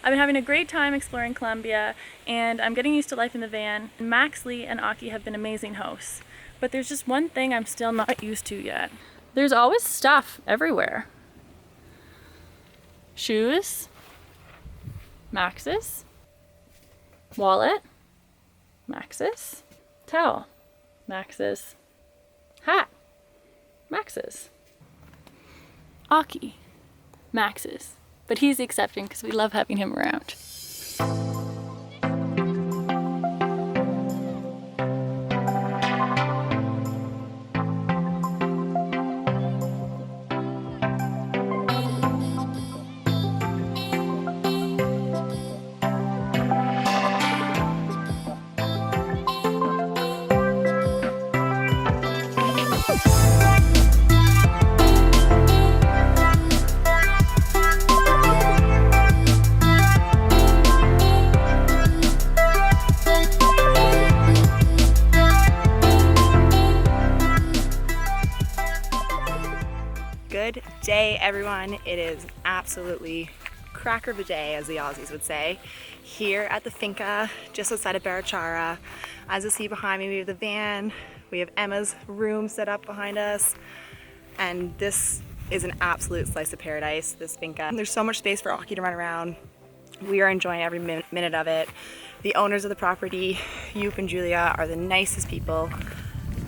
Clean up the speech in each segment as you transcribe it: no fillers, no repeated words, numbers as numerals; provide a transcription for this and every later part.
I've been having a great time exploring Colombia, and I'm getting used to life in the van. Max, Lee, and Aki have been amazing hosts, but there's just one thing I'm still not used to yet. There's always stuff everywhere. Shoes, Max's, wallet, Max's, towel, Max's, hat, Max's, Aki, Max's. But he's the exception because we love having him around. Good day, everyone. It is absolutely cracker of a day, as the Aussies would say, here at the finca just outside of Barichara. As you'll see behind me, we have the van, we have Emma's room set up behind us, and this is an absolute slice of paradise, this finca. There's so much space for Aki to run around. We are enjoying every minute of it. The owners of the property, Yoop and Julia, are the nicest people,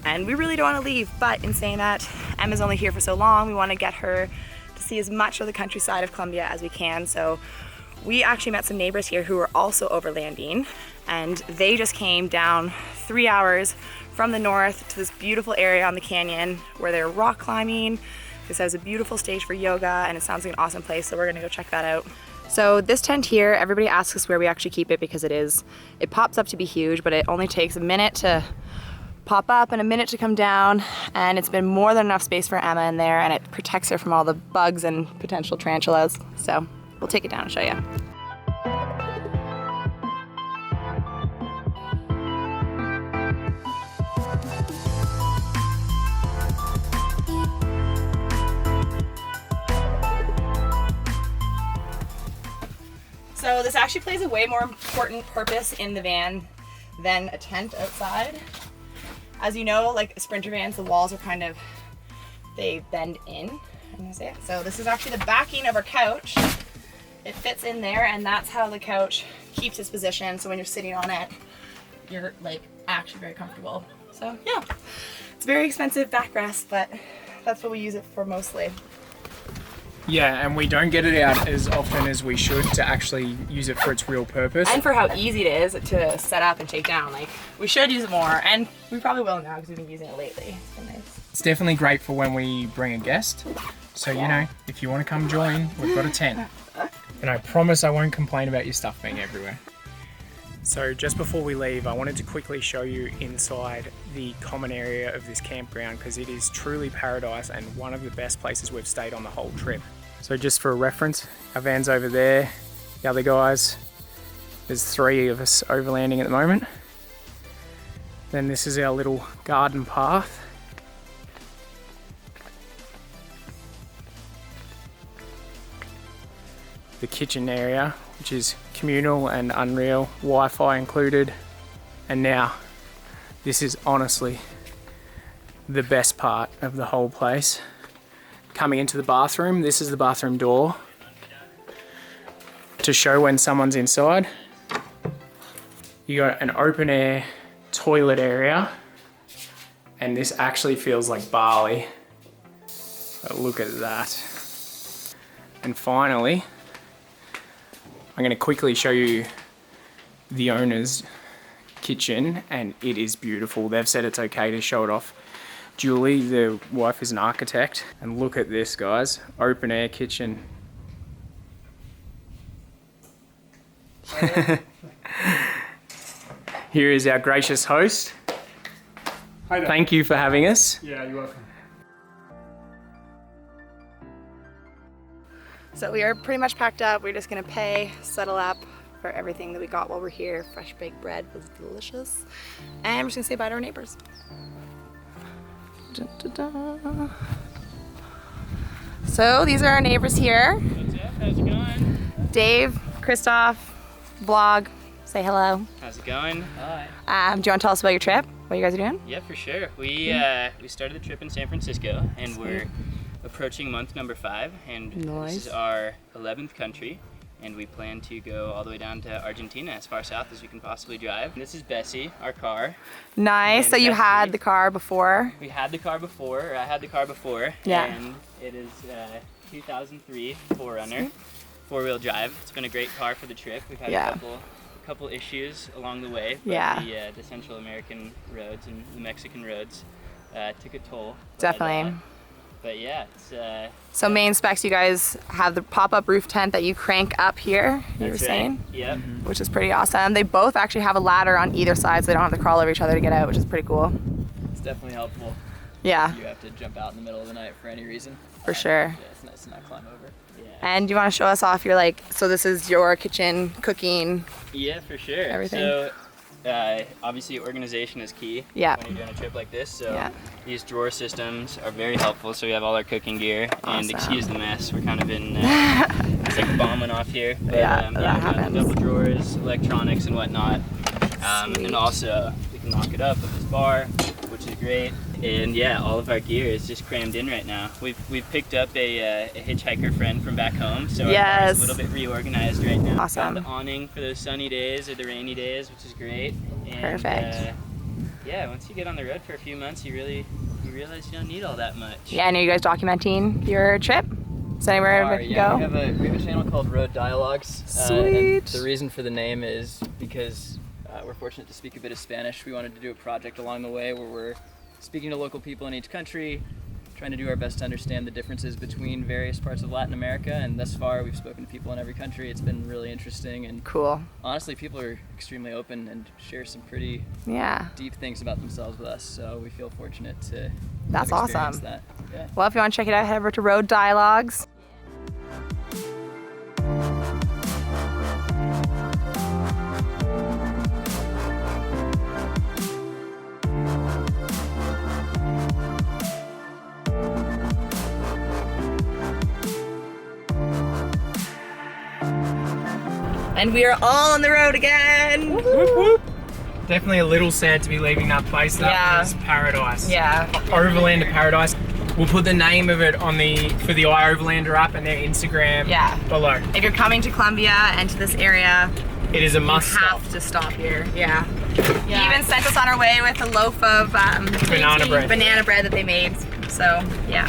and we really don't want to leave. But in saying that, Emma's only here for so long. We want to get her to see as much of the countryside of Colombia as we can. So we actually met some neighbors here who were also overlanding, and they just came down 3 hours from the north to this beautiful area on the canyon where they're rock climbing. This has a beautiful stage for yoga, and it sounds like an awesome place, so we're gonna go check that out. So this tent here, everybody asks us where we actually keep it because it pops up to be huge, but it only takes a minute to pop up and a minute to come down, and it's been more than enough space for Emma in there, and it protects her from all the bugs and potential tarantulas. So we'll take it down and show you. So this actually plays a way more important purpose in the van than a tent outside. As you know, like Sprinter vans, the walls are they bend in. So this is actually the backing of our couch. It fits in there, and that's how the couch keeps its position. So when you're sitting on it, you're like actually very comfortable. So yeah, it's a very expensive backrest, but that's what we use it for mostly. Yeah, and we don't get it out as often as we should to actually use it for its real purpose. And for how easy it is to set up and take down. Like, we should use it more, and we probably will now because we've been using it lately. It's been nice. It's definitely great for when we bring a guest. So, you know, if you want to come join, we've got a tent. And I promise I won't complain about your stuff being everywhere. So just before we leave, I wanted to quickly show you inside the common area of this campground because it is truly paradise and one of the best places we've stayed on the whole trip. So just for a reference, our van's over there, the other guys, there's 3 of us overlanding at the moment. Then this is our little garden path. The kitchen area, which is communal and Unreal, Wi-Fi included. And now, this is honestly the best part of the whole place. Coming into the bathroom, this is the bathroom door to show when someone's inside. You got an open air toilet area, and this actually feels like Bali. But look at that. And finally, I'm going to quickly show you the owner's kitchen, and it is beautiful. They've said it's okay to show it off. Julie, the wife, is an architect, and look at this, guys. Open air kitchen. Here is our gracious host. Hi there. Thank you for having us. Yeah, you're welcome. So we are pretty much packed up. We're just gonna pay, settle up for everything that we got while we're here. Fresh baked bread was delicious. And we're just gonna say bye to our neighbors. Dun, dun, dun. So these are our neighbors here. Hey Jeff, how's it going? Dave, Christoph, vlog, say hello. How's it going? Hi. Do you want to tell us about your trip? What you guys are doing? Yeah, for sure. We started the trip in San Francisco, and we're approaching month number 5, and Nice. this is our 11th country, and we plan to go all the way down to Argentina, as far south as we can possibly drive. This is Bessie, our car. Nice. And So you Becky. had the car before? We had the car before, or I had the car before, Yeah. and it is 2003 4Runner, 4-wheel drive. It's been a great car for the trip. We've had Yeah. a couple issues along the way, but Yeah. the Central American roads and the Mexican roads took a toll. Definitely. But yeah, it's So main specs, you guys have the pop-up roof tent that you crank up here, you were that's saying, right. Yep. which is pretty awesome. They both actually have a ladder on either side, so they don't have to crawl over each other to get out, which is pretty cool. It's definitely helpful. Yeah, You have to jump out in the middle of the night for any reason. for sure. Yeah, it's nice to not climb over. Yeah. And you want to show us off your, like, so this is your kitchen, cooking. Yeah, for sure. Everything. So obviously organization is key Yeah. when you're doing a trip like this. So Yeah. these drawer systems are very helpful. So we have all our cooking gear, and Awesome. excuse the mess. We're kind of in it's like bombing off here. But, Yeah, that we got the happens. double drawers, electronics and whatnot. Sweet. And also we can lock it up with this bar, which is great. And yeah, all of our gear is just crammed in right now. We've picked up a hitchhiker friend from back home, so our car Yes. is a little bit reorganized right now. Awesome. Got the awning for those sunny days or the rainy days, which is great. And, Perfect. Yeah, once you get on the road for a few months, you realize you don't need all that much. Yeah, and are you guys documenting your trip? Is there anywhere we can Yeah, go? we have a channel called Road Dialogues. Sweet. And the reason for the name is because we're fortunate to speak a bit of Spanish. We wanted to do a project along the way where we're speaking to local people in each country, trying to do our best to understand the differences between various parts of Latin America, and thus far we've spoken to people in every country. It's been really interesting, and Cool. honestly people are extremely open and share some pretty Yeah, deep things about themselves with us, so we feel fortunate to That's have experienced awesome. that. Yeah. well, if you want to check it out, head over to Road Dialogues. And we are all on the road again. Whoop, whoop. Definitely a little sad to be leaving that place. That Yeah. was paradise. Yeah. Overland of Paradise. We'll put the name of it on for the iOverlander app and their Instagram Yeah. below. If you're coming to Colombia and to this area, It is a you must stop. have to stop here. Yeah. He even sent us on our way with a loaf of Banana bread. banana bread that they made. So yeah.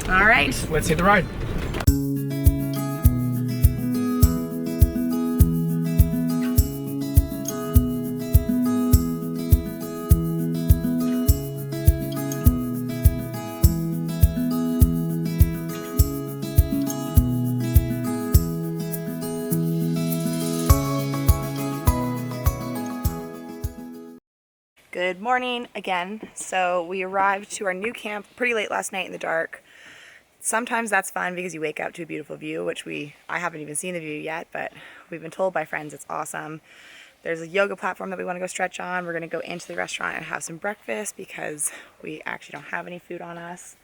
All right. Let's hit the road. Good morning again. So we arrived to our new camp pretty late last night in the dark. Sometimes that's fun because you wake up to a beautiful view, which I haven't even seen the view yet, but we've been told by friends it's awesome. There's a yoga platform that we want to go stretch on. We're going to go into the restaurant and have some breakfast because we actually don't have any food on us.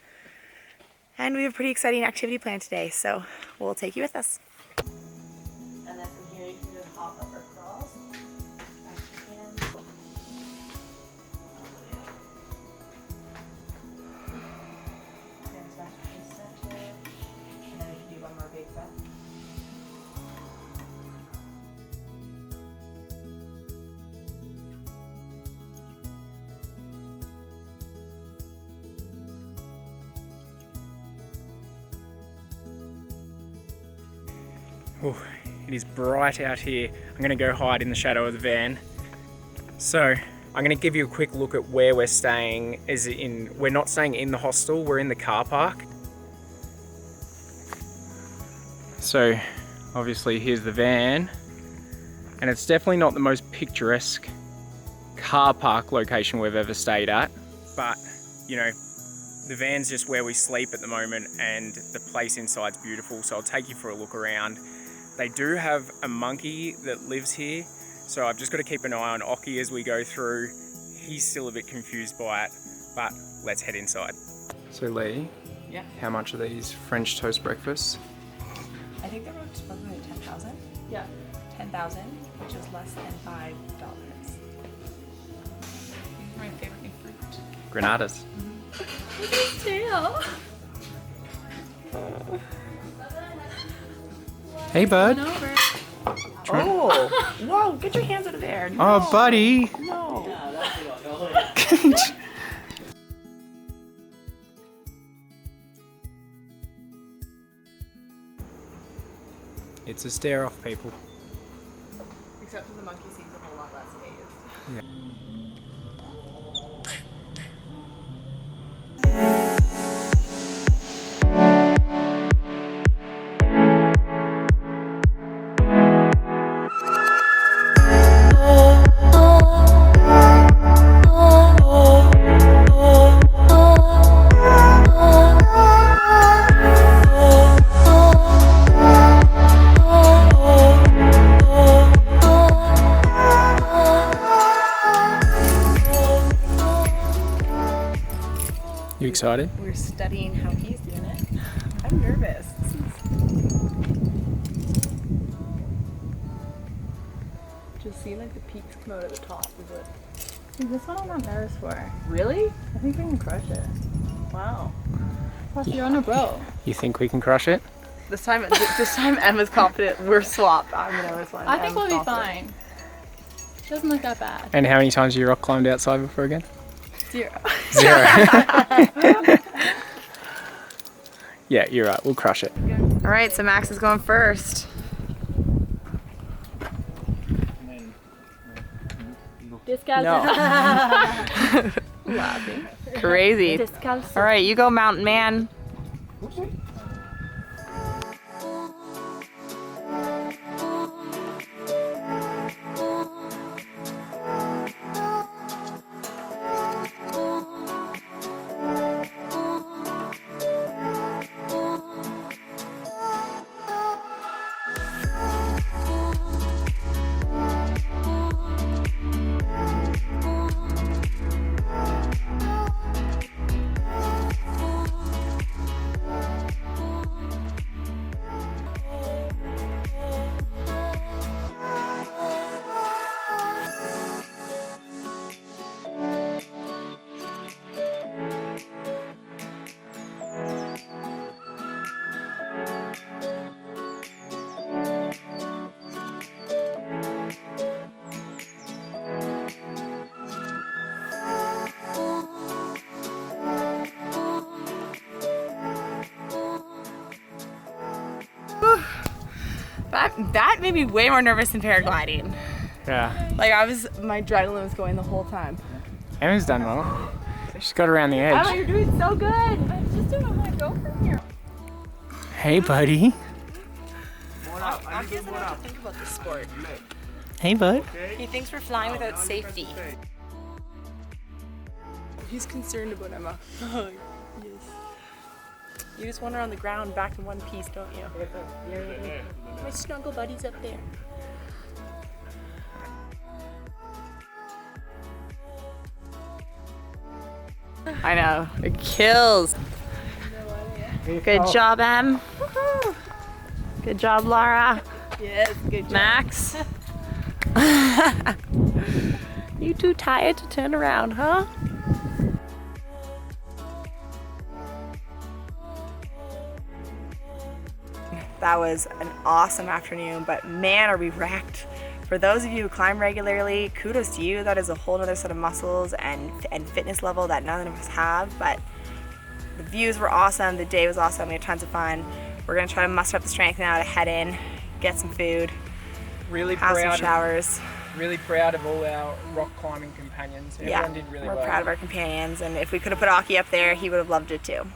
And we have a pretty exciting activity planned today, so we'll take you with us. And then from here you can do hop up or crawls. And then we can do one more big breath. Ooh, it is bright out here. I'm gonna go hide in the shadow of the van. So I'm gonna give you a quick look at where we're staying. We're not staying in the hostel, we're in the car park. So obviously here's the van, and it's definitely not the most picturesque car park location we've ever stayed at, but you know, the van's just where we sleep at the moment, and the place inside's beautiful, so I'll take you for a look around. They do have a monkey that lives here, so I've just got to keep an eye on Oki as we go through. He's still a bit confused by it, but let's head inside. So Lee, Yeah. how much are these French toast breakfasts? I think they were supposed to be 10,000. Yeah. 10,000, which is less than $5. My favorite new fruit. Granadas. Look at his tail. Hey, bud. Run over. Oh! Whoa, get your hands out of there. No. Oh, buddy. No. It's a stare off, people. Except for the monkey seems a whole lot less phased. You excited? We're studying how he's doing it. I'm nervous. Just seeing like the peaks come out at the top is it. Dude, this one I'm not nervous for. Really? I think we can crush it. Wow. Plus, you're on a boat. You think we can crush it? This time Emma's confident. We're swapped. I'm the nervous one. I think we'll Emma's be confident. fine. Doesn't look that bad. And how many times have you rock climbed outside before again? 0. 0. Yeah, you're right. We'll crush it. All right, so Max is going first. Descalzo. Laughing. Crazy. Descalzo. All right, you go, mountain man. That made me way more nervous than paragliding. Yeah. Like my adrenaline was going the whole time. Emma's done well. She's got around the Emma, edge. you're doing so good. I'm just doing my go from here. Hey, buddy. Aki doesn't know what to think about this sport. Hey, bud. He thinks we're flying without safety. He's concerned about Emma. Oh, yes. You just want her on the ground back in one piece, don't you? My snuggle buddy's up there. I know. It kills. Good job, Em. Good job, Laura. Yes, good job. Max. You too tired to turn around, huh? That was an awesome afternoon, but man, are we wrecked. For those of you who climb regularly, kudos to you. That is a whole other set of muscles and fitness level that none of us have, but the views were awesome, the day was awesome, we had tons of fun. We're gonna try to muster up the strength now to head in, get some food, Really have some proud. showers. Really proud of all our rock climbing companions. Everyone did really we're well. proud of our companions, and if we could have put Aki up there, he would have loved it too.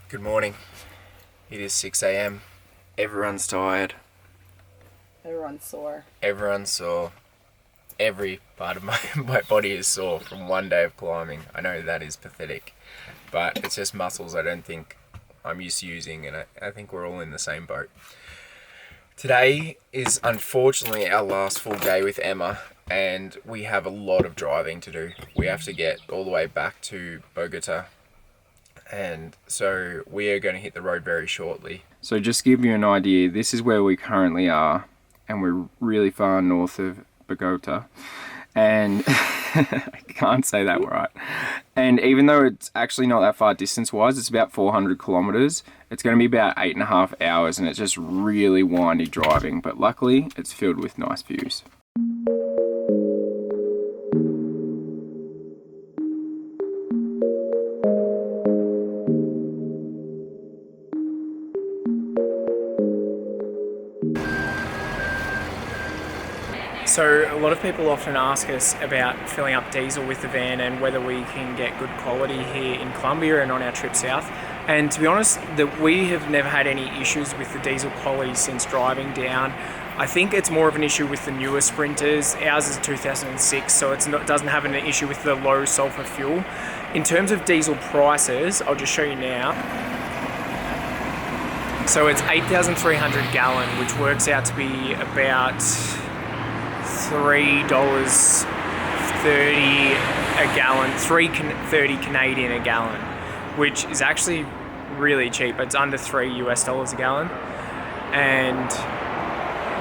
Good morning. It is 6 a.m. Everyone's tired. Everyone's sore. Everyone's sore. Every part of my body is sore from one day of climbing. I know that is pathetic, but it's just muscles I don't think I'm used to using, and I think we're all in the same boat. Today is unfortunately our last full day with Emma, and we have a lot of driving to do. We have to get all the way back to Bogota, and so we are going to hit the road very shortly. So just to give you an idea, this is where we currently are, and we're really far north of Bogota, and I can't say that right. And even though it's actually not that far distance-wise, it's about 400 kilometers, it's going to be about 8.5 hours, and it's just really windy driving, but luckily it's filled with nice views. So a lot of people often ask us about filling up diesel with the van and whether we can get good quality here in Colombia and on our trip south. And to be honest, that we have never had any issues with the diesel quality since driving down. I think it's more of an issue with the newer Sprinters. Ours is 2006, so it doesn't have an issue with the low sulfur fuel. In terms of diesel prices, I'll just show you now. So it's 8,300 gallon, which works out to be about $3.30 a gallon, $3.30 Canadian a gallon, which is actually really cheap. It's under $3 US a gallon, and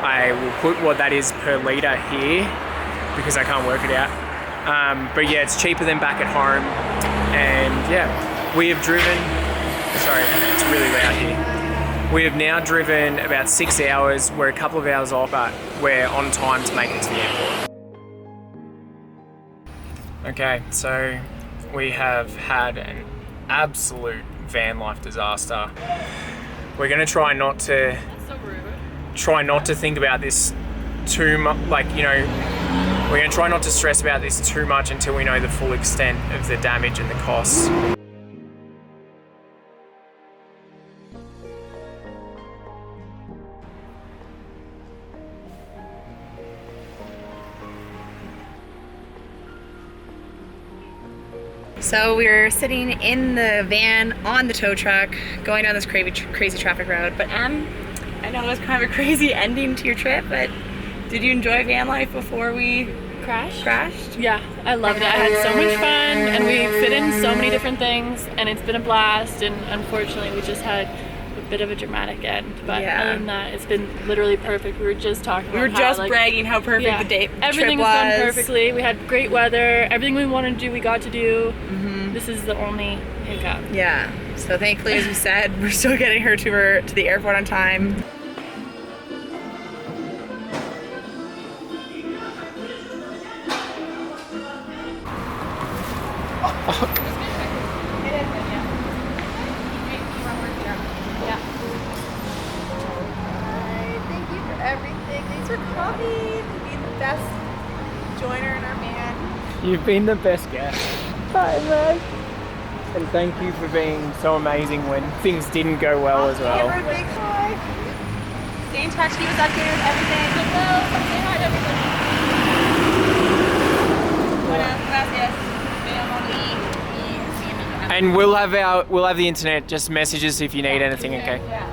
I will put what that is per litre here because I can't work it out. But yeah, it's cheaper than back at home, and yeah, we have driven, sorry, it's really loud here. We have now driven about 6 hours. We're a couple of hours off, but we're on time to make it to the airport. Okay, so we have had an absolute van life disaster. We're gonna try not to think about this too much, like, you know, we're gonna try not to stress about this too much until we know the full extent of the damage and the costs. So we were sitting in the van on the tow truck, going down this crazy traffic road. But I know it was kind of a crazy ending to your trip, but did you enjoy van life before we crashed? Yeah, I loved it. I had so much fun, and we fit in so many different things, and it's been a blast. And unfortunately, we just had a bit of a dramatic end. But other than that, it's been literally perfect. We were just talking about bragging how perfect the trip was. Everything was done perfectly. We had great weather. Everything we wanted to do, we got to do. This is the only hiccup. Yeah. So thankfully, as we said, we're still getting her to the airport on time. Thank you for everything. Thanks for coming. Being the best joiner in our van. You've been the best guest. Hi, man. And thank you for being so amazing when things didn't go well as well. Give her a big hug. Stay in touch. Keep us updated with everything. Hello. Say hi to everybody. And we'll have the internet, just messages if you need anything, okay? Yeah.